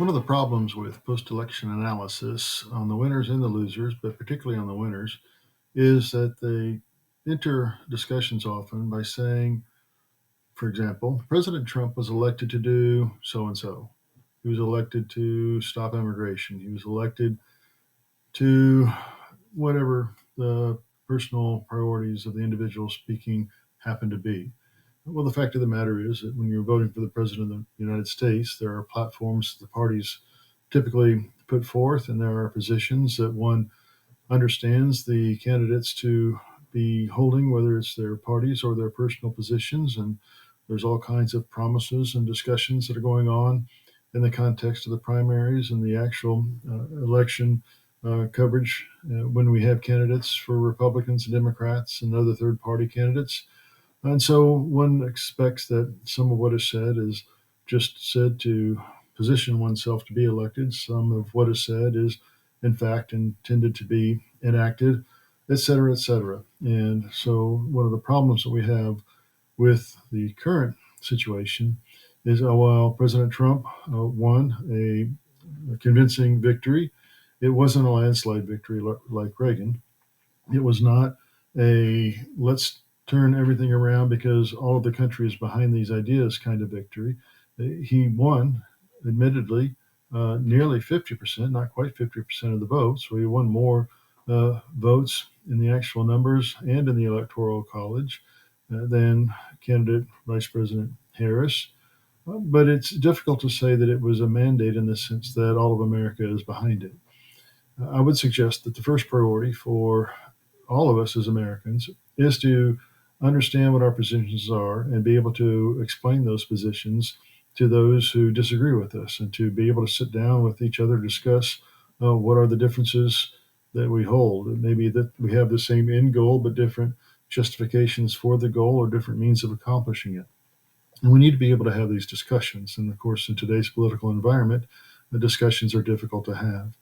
One of the problems with post-election analysis on the winners and the losers, but particularly on the winners, is that they enter discussions often by saying, for example, President Trump was elected to do so and so. He was elected to stop immigration. He was elected to whatever the personal priorities of the individual speaking happen to be. Well, the fact of the matter is that when you're voting for the President of the United States, there are platforms the parties typically put forth, and there are positions that one understands the candidates to be holding, whether it's their parties or their personal positions. And there's all kinds of promises and discussions that are going on in the context of the primaries and the actual election coverage when we have candidates for Republicans and Democrats and other third party candidates. And so one expects that some of what is said is just said to position oneself to be elected. Some of what is said is, in fact, intended to be enacted, et cetera, et cetera. And so one of the problems that we have with the current situation is while President Trump won a convincing victory, it wasn't a landslide victory like Reagan. It was not a let's turn everything around because all of the country is behind these ideas kind of victory. He won, admittedly, nearly 50%, not quite 50% of the votes. So he won more votes in the actual numbers and in the Electoral College than candidate Vice President Harris. But it's difficult to say that it was a mandate in the sense that all of America is behind it. I would suggest that the first priority for all of us as Americans is to understand what our positions are and be able to explain those positions to those who disagree with us, and to be able to sit down with each other, discuss what are the differences that we hold. It may be that we have the same end goal, but different justifications for the goal or different means of accomplishing it. And we need to be able to have these discussions. And of course, in today's political environment, the discussions are difficult to have.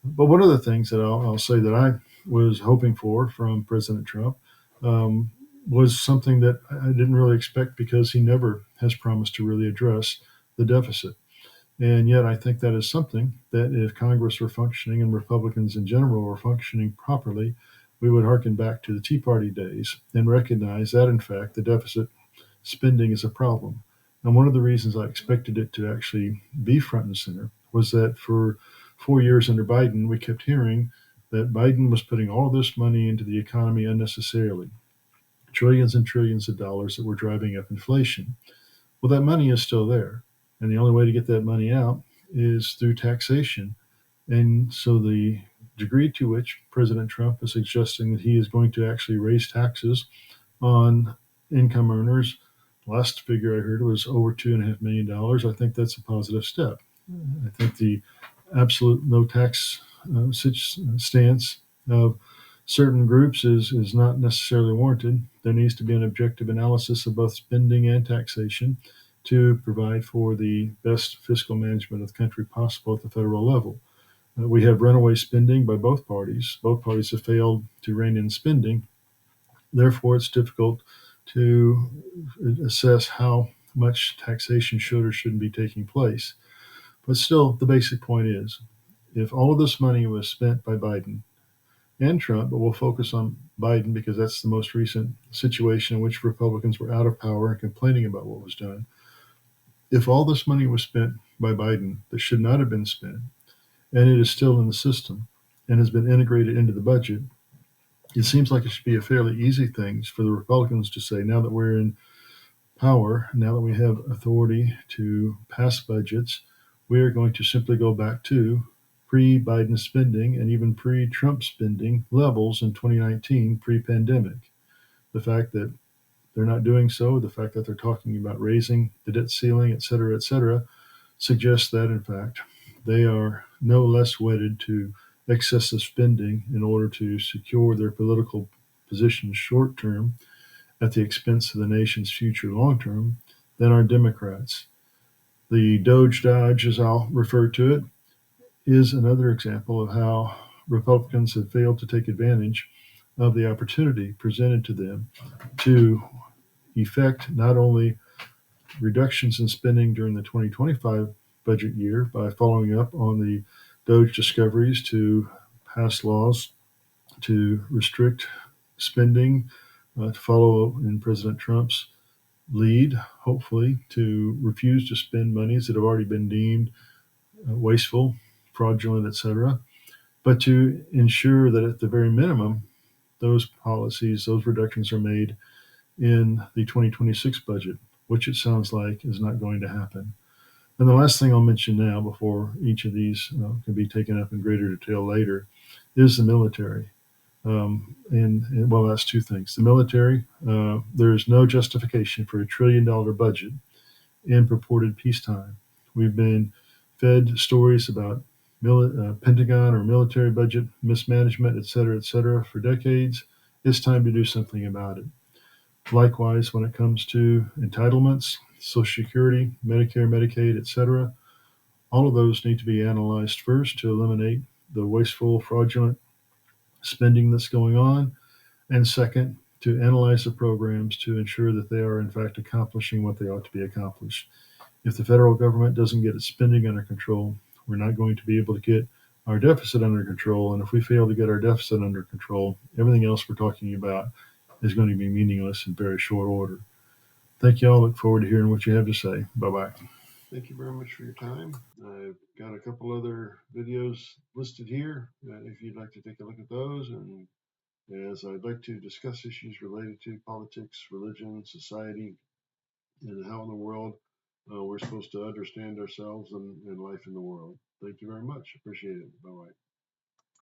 But one of the things that I'll say that I was hoping for from President Trump um, was something that I didn't really expect, because he never has promised to really address the deficit. And yet, I think that is something that if Congress were functioning and Republicans in general were functioning properly, we would harken back to the Tea Party days and recognize that, in fact, the deficit spending is a problem. And one of the reasons I expected it to actually be front and center was that for 4 years under Biden, we kept hearing that Biden was putting all of this money into the economy unnecessarily, trillions and trillions of dollars that were driving up inflation. Well, that money is still there. And the only way to get that money out is through taxation. And so the degree to which President Trump is suggesting that he is going to actually raise taxes on income earners, last figure I heard was over $2.5 million. I think that's a positive step. I think the absolute no tax stance of certain groups is not necessarily warranted. There needs to be an objective analysis of both spending and taxation to provide for the best fiscal management of the country possible at the federal level. We have runaway spending by both parties. Both parties have failed to rein in spending. Therefore, it's difficult to assess how much taxation should or shouldn't be taking place. But still, the basic point is, if all of this money was spent by Biden and Trump, but we'll focus on Biden because that's the most recent situation in which Republicans were out of power and complaining about what was done. If all this money was spent by Biden that should not have been spent, and it is still in the system and has been integrated into the budget, it seems like it should be a fairly easy thing for the Republicans to say, now that we're in power, now that we have authority to pass budgets, we are going to simply go back to pre-Biden spending and even pre-Trump spending levels in 2019, pre-pandemic. The fact that they're not doing so, the fact that they're talking about raising the debt ceiling, et cetera, suggests that, in fact, they are no less wedded to excessive spending in order to secure their political positions short term at the expense of the nation's future long term than are Democrats. The Doge Dodge, as I'll refer to it, is another example of how Republicans have failed to take advantage of the opportunity presented to them to effect not only reductions in spending during the 2025 budget year by following up on the Doge discoveries to pass laws to restrict spending, to follow in President Trump's lead, hopefully, to refuse to spend monies that have already been deemed wasteful, fraudulent, etc., but to ensure that at the very minimum, those policies, those reductions are made in the 2026 budget, which it sounds like is not going to happen. And the last thing I'll mention now, before each of these can be taken up in greater detail later, is the military. And well, that's two things. The military, there is no justification for $1 trillion budget in purported peacetime. We've been fed stories about Pentagon or military budget mismanagement, et cetera, for decades. It's time to do something about it. Likewise, when it comes to entitlements, Social Security, Medicare, Medicaid, et cetera, all of those need to be analyzed first to eliminate the wasteful, fraudulent spending that's going on, and second, to analyze the programs to ensure that they are in fact accomplishing what they ought to be accomplished. If the federal government doesn't get its spending under control, we're not going to be able to get our deficit under control. And if we fail to get our deficit under control, everything else we're talking about is going to be meaningless in very short order. Thank you all. Look forward to hearing what you have to say. Bye bye. Thank you very much for your time. I've got a couple other videos listed here if you'd like to take a look at those. And as I'd like to discuss issues related to politics, religion, society, and how in the world we're supposed to understand ourselves and life in the world. Thank you very much. Appreciate it. Bye bye.